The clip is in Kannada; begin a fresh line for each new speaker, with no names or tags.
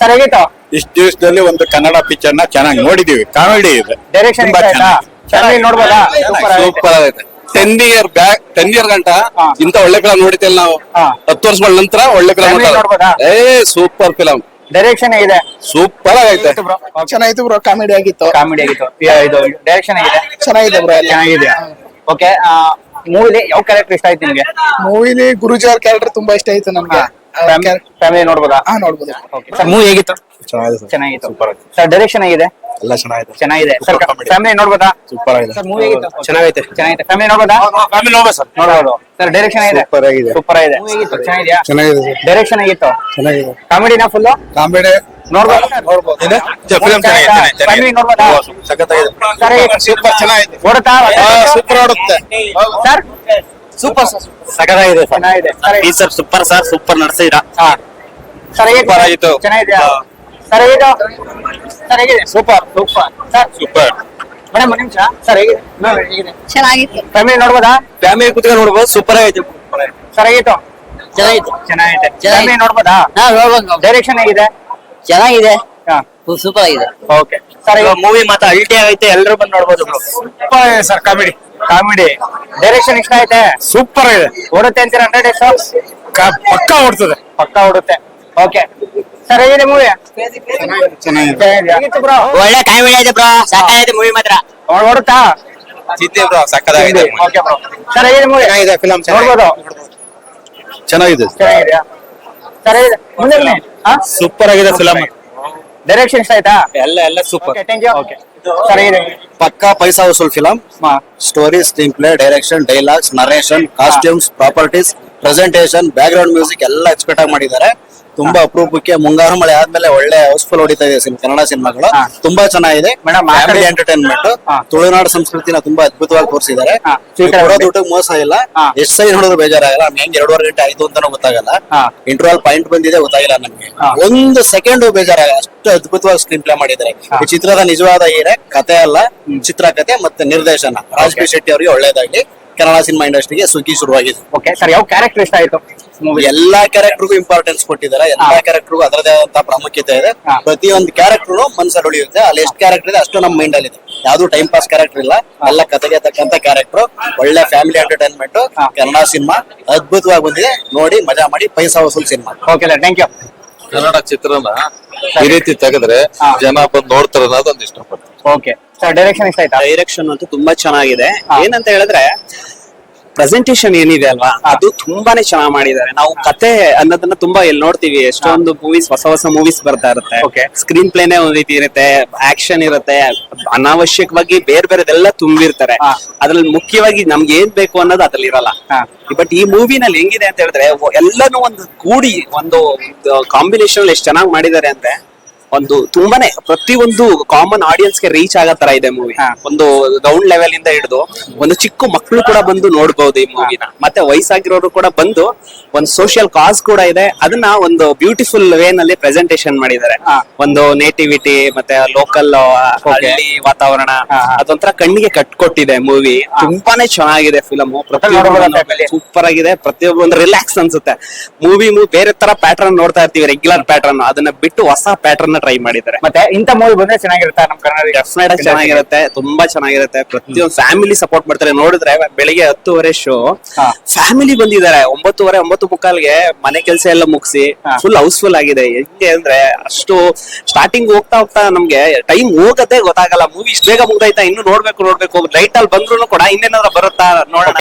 ಸರ್ ಹೇಗಿತ್ತು
ಇಷ್ಟು ದಿವಸದಲ್ಲಿ ಒಂದು ಕನ್ನಡ ಪಿಕ್ಚರ್ ನ ಚೆನ್ನಾಗಿ ನೋಡಿದೀವಿ. ಕಾಮಿಡಿ ಇದೆ,
ಡೈರೆಕ್ಷನ್
ತುಂಬಾ
ಚೆನ್ನಾಗಿ ನೋಡ್ಬೋದಾ?
ಸೂಪರ್ ಆಗೈತೆ. 10 ಇಯರ್ ಗಂಟ
ಹಾ.
ಇಂತ ಒಳ್ಳೆ ಫಿಲಂ ನೋಡಿತಿಲ್ಲ ನಾವು.
ಹಾ.
10 ವರ್ಷಗಳ ನಂತರ ಒಳ್ಳೆ ಫಿಲಂ
Family ನೋಡ್ಬೋದಾ?
ಸೂಪರ್ ಫಿಲಂ,
ಡೈರೆಕ್ಷನ್ ಹೇಗಿದೆ?
ಸೂಪರ್ ಆಗೈತೆ.
ಚೆನ್ನಾಗಿತ್ತು ಬ್ರೋ, ಕಾಮಿಡಿ ಆಗಿತ್ತು.
ಕಾಮಿಡಿ ಆಗಿತ್ತು. ಇದು ಡೈರೆಕ್ಷನ್ ಹೇಗಿದೆ?
ಚೆನ್ನಾಗಿದೆ ಬ್ರೋ ಎಲ್ಲ.
ಚೆನ್ನಾಗಿದೆಯಾ? ಓಕೆ. ಮೂವಿಲಿ ಯಾವ ಕ್ಯಾರೆಕ್ಟರ್ ಇಷ್ಟ ಆಯ್ತು ನಿಮ್ಗೆ?
ಮೂವಿಲಿ ಗುರುಜಿ ಅವ್ರ ಕ್ಯಾರೆಕ್ಟರ್ ತುಂಬಾ ಇಷ್ಟ ಆಯ್ತು ನಮ್ಗೆ.
ಫ್ಯಾಮಿಲಿ ನೋಡ್ಬೋದಾ?
ನೋಡ್ಬೋದು.
ಸರ್ ಮೂವಿ ಹೇಗಿತ್ತು?
ಚೆನ್ನಾಗಿದೆ,
ಚೆನ್ನಾಗಿತ್ತು.
ಸೂಪರ್ ಆಗಿದೆ.
ಸರ್ ಡೈರೆಕ್ಷನ್ ಹೇಗಿದೆ?
ಎಲ್ಲ ಚೆನ್ನಾಗಿದೆ,
ಚೆನ್ನಾಗಿದೆ. Sir
comedy.
ಫ್ಯಾಮಿಲಿ ನೋಡ್ಬೋದಾ?
ಸೂಪರ್ ಆಗಿದೆ.
ಸರ್ ಮೂವಿ ಹೇಗಿತ್ತು?
ಚೆನ್ನಾಗೈತೆ.
ಚೆನ್ನಾಗಿದೆ. ಫ್ಯಾಮಿಲಿ ನೋಡ್ಬೋದಾ?
ಫ್ಯಾಮಿಲಿ ನೋಡ್ಬೋದು ಸರ್.
ನೋಡ್ಬೋದು. ಸರ್ ಡೈರೆಕ್ಷನ್ ಹೇಗಿದೆ?
ಸೂಪರ್ ಆಗಿದೆ.
ಸೂಪರ್ ಆಗಿದೆ. ಮೂವಿ ಹೇಗಿತ್ತು? ಚೆನ್ನಾಗಿದ್ಯಾ?
ಚೆನ್ನಾಗಿದೆ ಸರ್,
ಡೈರೆಕ್ಷನ್ ಹೇಗಿತ್ತು?
ಚೆನ್ನಾಗಿದೆ.
ಕಾಮಿಡಿನ ಫುಲ್
ಕಾಮಿಡಿ
ನೋಡ್ಬೋದು?
ಫಿಲಂ
ಫ್ಯಾಮಿಲಿ ನೋಡ್ಬೋದಾ?
ಸಖತ್ತಾಗಿದೆ.
ಸರ್
ಸೂಪರ್ ಚೆನ್ನಾಗಿದೆ.
ಓಡುತ್ತಾ?
ಸೂಪರ್ ಓಡುತ್ತೆ.
ಸರ್
ಸೂಪರ್ ಸಖತ್ತಾಗಿದೆ ಸರ್.
ಚೆನ್ನಾಗಿದೆ. ಸರ್
ಸೂಪರ್ ಸರ್, ಸೂಪರ್ ನಡೆಸಿದ್ರ.
ಸರ್ ಹೇಗಿತ್ತು?
ಸೂಪರ್ ಆಗಿತ್ತು.
ಚೆನ್ನಾಗಿದ್ಯಾ? ಸರ್ ಹೇಗಿತ್ತು? ಸರ್ ಹೇಗಿದೆ? Super super. Sir
super.
Madam ಒಂದು ನಿಮಿಷ. ಸರ್ ಹೇಗಿದೆ? ಮೇಡಮ್ ಹೇಗಿದೆ?
ಚೆನ್ನಾಗಿತ್ತು.
ಫ್ಯಾಮಿಲಿ ನೋಡ್ಬೋದಾ?
ಫ್ಯಾಮಿಲಿ ಕುತ್ಕೊಂಡು ನೋಡ್ಬೋದು, ಸೂಪರ್ ಆಗಿದೆ.
ಸರ್ ಹೇಗಿತ್ತು?
ಚೆನ್ನಾಗಿತ್ತು.
ಚೆನ್ನಾಗಿದೆ. ಫ್ಯಾಮಿಲಿ ನೋಡ್ಬೋದಾ?
ನೋಡ್ಬೋದು.
ಡೈರೆಕ್ಷನ್ ಹೇಗಿದೆ?
ಚೆನ್ನಾಗಿದೆ,
ಹಾ
ಸೂಪರ್ ಆಗಿದೆ.
ಓಕೆ. ಸರ್
ಮೂವಿ ಮಾತ್ರ ಅಲ್ಟಿ ಆಗೈತೆ, ಎಲ್ಲರೂ ಬಂದು ನೋಡ್ಬೋದು.
ಸೂಪರ್ ಆಗಿದೆ ಸರ್. Comedy comedy. ಡೈರೆಕ್ಷನ್ ಇಷ್ಟ ಆಯ್ತೆ?
ಸೂಪರ್ ಆಗಿದೆ.
ಓಡುತ್ತೆ ಅಂತೀರಾ? 100 ಡೇಸ್
ಪಕ್ಕ ಓಡ್ತದೆ.
ಪಕ್ಕ ಓಡುತ್ತೆ. ಓಕೆ. ಸರ್ ಹೇಗಿದೆ ಮೂವಿ?
ಚೆನ್ನಾಗಿದೆ.
ಹೇಗಿತ್ತು ಬ್ರೋ?
ಒಳ್ಳೆ ಕಾಮಿಡಿ ಇದೆ ಬ್ರೋ, ಸಾಕಾಗಿದೆ ಮೂವಿ ಮಾತ್ರ.
ಓಡುತ್ತಾ?
ಚಿತ್ತೆ ಬ್ರೋ, ಸಕ್ಕತ್ತಾಗಿದೆ.
Okay bro. ಸರ್ ಹೇಗಿದೆ ಮೂವಿ?
ಚೆನ್ನಾಗಿದೆ ಫಿಲಂ,
ನೋಡ್ಬೋದು.
ಚೆನ್ನಾಗಿದೆ.
ಚೆನ್ನಾಗಿದೆಯಾ? ಸರ್ ಹೇಗಿದೆ? ಮುಂದೆ ಬನ್ನಿ.
ಸೂಪರ್ ಆಗಿದೆ ಫಿಲಂ.
ಡೈರೆಕ್ಷನ್ ಇಷ್ಟ ಆಯ್ತಾ?
ಎಲ್ಲ super.
Okay, thank you. Okay. Sir ಹೇಗಿದೆ?
ಪಕ್ಕಾ ಪೈಸಾ ವಸೂಲ್ film. Story, screenplay, direction, dialogues, narration, costumes, properties, presentation, background music ಎಲ್ಲ ಎಕ್ಸ್ಪೆಕ್ಟ್ ಆಗಿ ಮಾಡಿದ್ದಾರೆ. ತುಂಬಾ ಅಪರೂಪಕ್ಕೆ ಮುಂಗಾರು ಮಳೆ ಆದ್ಮೇಲೆ ಒಳ್ಳೆ ಹೌಸ್ಫುಲ್ ಹೊಡಿತಾ ಇದೆ ಕನ್ನಡ ಸಿನಿಮಾಗಳು. ತುಂಬಾ ಚೆನ್ನಾಗಿದೆ.
Madam,
family entertainment. ತುಳುನಾಡು ಸಂಸ್ಕೃತಿನ ತುಂಬಾ ಅದ್ಭುತವಾಗಿ ತೋರಿಸಿದ್ದಾರೆ. ದುಡ್ಡು ಮೋಸ ಇಲ್ಲ. ಎಷ್ಟು ಸೈ ನೋಡಿದ್ರು ಬೇಜಾರಾಗಲ್ಲ. ನಮ್ಗೆ ಹೆಂಗ್ 2.5 ಗಂಟೆ ಆಯ್ತು ಅಂತಾನು ಗೊತ್ತಾಗಲ್ಲ. ಇಂಟರ್ವಲ್ ಪಾಯಿಂಟ್ ಬಂದಿದೆ, ಗೊತ್ತಾಗಿಲ್ಲ ನಮ್ಗೆ. ಒಂದು ಸೆಕೆಂಡ್ ಬೇಜಾರಾಗಲ್ಲ, ಅಷ್ಟು ಅದ್ಭುತವಾಗಿ ಸ್ಕ್ರೀನ್ ಪ್ಲೇ ಮಾಡಿದ್ದಾರೆ. ಈ ಚಿತ್ರದ ನಿಜವಾದ ಹೀರೆ ಕತೆ ಅಲ್ಲ, ಚಿತ್ರಕಥೆ ಮತ್ತೆ ನಿರ್ದೇಶನ. ರಾಜ್ ಬಿ ಶೆಟ್ಟಿ ಅವರಿಗೆ ಒಳ್ಳೇದಾಗ್ಲಿ. ಕನ್ನಡ ಸಿನಿಮಾ ಇಂಡಸ್ಟ್ರಿಗೆ ಸುಗ್ಗಿ ಶುರುವಾಗಿದೆ.
ಓಕೆ ಸರ್, ಯಾವ ಕ್ಯಾರೆಕ್ಟರ್ ಇಷ್ಟ ಆಯ್ತು?
ಎಲ್ಲಾ ಕ್ಯಾರೆಕ್ಟರ್ಗೂ ಇಂಪಾರ್ಟೆನ್ಸ್ ಕೊಟ್ಟಿದ್ದಾರೆ. ಎಲ್ಲಾ ಕ್ಯಾರೆಕ್ಟರ್ಗೂ ಅದರದೇ ಆದಂತಹ ಪ್ರಾಮುಖ್ಯತೆ ಇದೆ. ಪ್ರತಿಯೊಂದು ಕ್ಯಾರೆಕ್ಟರ್ ಮನಸ್ಸಲ್ಲಿ ಉಳಿಯುತ್ತೆ. ಅಲ್ಲಿ ಎಷ್ಟು ಕ್ಯಾರೆಕ್ಟರ್ ಇದೆ ಅಷ್ಟು ನಮ್ಮ ಮೈಂಡ್ ಅಲ್ಲಿ ಇದೆ. ಯಾವ್ದು ಟೈಮ್ ಪಾಸ್ ಕ್ಯಾರೆಕ್ಟರ್ ಇಲ್ಲ, ಎಲ್ಲ ಕತೆಗೆ ತಕ್ಕಂತ ಕ್ಯಾರೆಕ್ಟರ್. ಒಳ್ಳೆ ಫ್ಯಾಮಿಲಿ ಎಂಟರ್ಟೈನ್ಮೆಂಟ್. ಕನ್ನಡ ಸಿನಿಮಾ ಅದ್ಭುತವಾಗಿ ಬಂದಿದೆ. ನೋಡಿ ಮಜಾ ಮಾಡಿ, ಪೈಸಾ ವಸೂಲ್ ಸಿನಿಮಾ.
Okay sir, thank you.
Kannada ಚಿತ್ರನ ಈ ರೀತಿ ತೆಗೆದ್ರೆ ಜನ ಬಂದು ನೋಡ್ತಾರೆ ಅನ್ನೋದೊಂದು ಇಷ್ಟಪಡ್ತೀನಿ.
ಓಕೆ ಸರ್, ಡೈರೆಕ್ಷನ್ ಇಷ್ಟ ಆಯ್ತಾ?
ಡೈರೆಕ್ಷನ್ ಅಂತೂ ತುಂಬಾ ಚೆನ್ನಾಗಿದೆ. ಏನಂತ ಹೇಳಿದ್ರೆ ಪ್ರೆಸೆಂಟೇಶನ್ ಏನಿದೆ ಅಲ್ವಾ, ಅದು ತುಂಬಾನೇ ಚೆನ್ನಾಗಿ ಮಾಡಿದ್ದಾರೆ. ನಾವು ಕತೆ ಅನ್ನೋದನ್ನ ತುಂಬಾ ಎಲ್ಲಿ ನೋಡ್ತೀವಿ, ಎಷ್ಟೊಂದು ಮೂವೀಸ್, ಹೊಸ ಮೂವೀಸ್ ಬರ್ತಾ ಇರುತ್ತೆ. ಸ್ಕ್ರೀನ್ ಪ್ಲೇನೇ ಒಂದ್ ರೀತಿ ಇರುತ್ತೆ, ಆಕ್ಷನ್ ಇರುತ್ತೆ, ಅನಾವಶ್ಯಕವಾಗಿ ಬೇರೆ ಬೇರೆದೆಲ್ಲ ತುಂಬಿರ್ತಾರೆ. ಅದ್ರಲ್ಲಿ ಮುಖ್ಯವಾಗಿ ನಮ್ಗೆ ಏನ್ ಬೇಕು ಅನ್ನೋದು ಅದ್ರಲ್ಲಿ ಇರಲ್ಲ. ಬಟ್ ಈ ಮೂವಿನಲ್ಲಿ ಹೆಂಗಿದೆ ಅಂತ ಹೇಳಿದ್ರೆ ಎಲ್ಲಾನು ಒಂದು ಕೂಡಿ ಒಂದು ಕಾಂಬಿನೇಷನ್ ಎಷ್ಟು ಚೆನ್ನಾಗಿ ಮಾಡಿದ್ದಾರೆ ಅಂದ್ರೆ ಒಂದು ತುಂಬಾನೇ ಪ್ರತಿಯೊಂದು ಕಾಮನ್ ಆಡಿಯನ್ಸ್ ಗೆ ರೀಚ್ ಆಗೋ ತರ ಇದೆ ಮೂವಿ. ಒಂದು ಗ್ರೌಂಡ್ ಲೆವೆಲ್ ಇಂದ ಹಿಡಿದು ಒಂದು ಚಿಕ್ಕ ಮಕ್ಕಳು ಕೂಡ ಬಂದು ನೋಡ್ಬಹುದು ಈ ಮೂವಿನ. ಮತ್ತೆ ವಯಸ್ಸಾಗಿರೋರು ಕೂಡ ಬಂದು ಒಂದು ಸೋಷಿಯಲ್ ಕಾಸ್ ಕೂಡ ಇದೆ, ಅದನ್ನ ಒಂದು ಬ್ಯೂಟಿಫುಲ್ ವೇ ನಲ್ಲಿ ಪ್ರೆಸೆಂಟೇಶನ್ ಮಾಡಿದ್ದಾರೆ. ಒಂದು ನೇಟಿವಿಟಿ ಮತ್ತೆ ಲೋಕಲ್ ಹಳ್ಳಿ ವಾತಾವರಣ ಅದೊಂಥರ ಕಣ್ಣಿಗೆ ಕಟ್ಕೊಟ್ಟಿದೆ ಮೂವಿ. ತುಂಬಾನೇ ಚೆನ್ನಾಗಿದೆ ಫಿಲಮ್. ಸೂಪರ್ ಆಗಿದೆ. ಪ್ರತಿಯೊಬ್ಬರು ಒಂದು ರಿಲ್ಯಾಕ್ಸ್ ಅನ್ಸುತ್ತೆ. ಮೂವಿ ಬೇರೆ ತರ ಪ್ಯಾಟರ್ನ್ ನೋಡ್ತಾ ಇರ್ತೀವಿ, ರೆಗ್ಯುಲರ್ ಪ್ಯಾಟರ್ನ್, ಅದನ್ನ ಬಿಟ್ಟು ಹೊಸ ಪ್ಯಾಟರ್ನ್ ಟ್ರೈ ಮಾಡಿದ್ದಾರೆ.
ಮತ್ತೆ ಇಂತ ಮೂವಿ ಬಂದ್ರೆ ಚೆನ್ನಾಗಿರುತ್ತೆ ನಮ್ಮ ಕನ್ನಡ.
ಡೆಫಿನೆಟ್ ಆಗಿ ಚೆನ್ನಾಗಿರುತ್ತೆ, ತುಂಬಾ ಚೆನ್ನಾಗಿರುತ್ತೆ. ಪ್ರತಿಯೊಂದು ಫ್ಯಾಮಿಲಿ ಸಪೋರ್ಟ್ ಮಾಡ್ತಾರೆ. ನೋಡಿದ್ರೆ ಬೆಳಿಗ್ಗೆ 10:30 ಶೋ, ಫ್ಯಾಮಿಲಿ ಬಂದಿದ್ದಾರೆ. 9:30, 9:45ಗೆ ಮನೆ ಕೆಲಸ ಎಲ್ಲ ಮುಗಿಸಿ ಫುಲ್ ಹೌಸ್ಫುಲ್ ಆಗಿದೆ. ಹೆಂಗೆ ಅಂದ್ರೆ ಅಷ್ಟು ಸ್ಟಾರ್ಟಿಂಗ್ ಹೋಗ್ತಾ ಹೋಗ್ತಾ ನಮ್ಗೆ ಟೈಮ್ ಹೋಗತ್ತೆ ಗೊತ್ತಾಗಲ್ಲ. ಮೂವಿ ಇಷ್ಟು ಬೇಗ ಮುಗ್ದೈತಾ, ಇನ್ನು ನೋಡ್ಬೇಕು. ಲೈಟ್ ಅಲ್ಲಿ ಬಂದ್ರು ಕೂಡ ಇನ್ನೇನಾದ್ರು ಬರುತ್ತಾ ನೋಡೋಣ.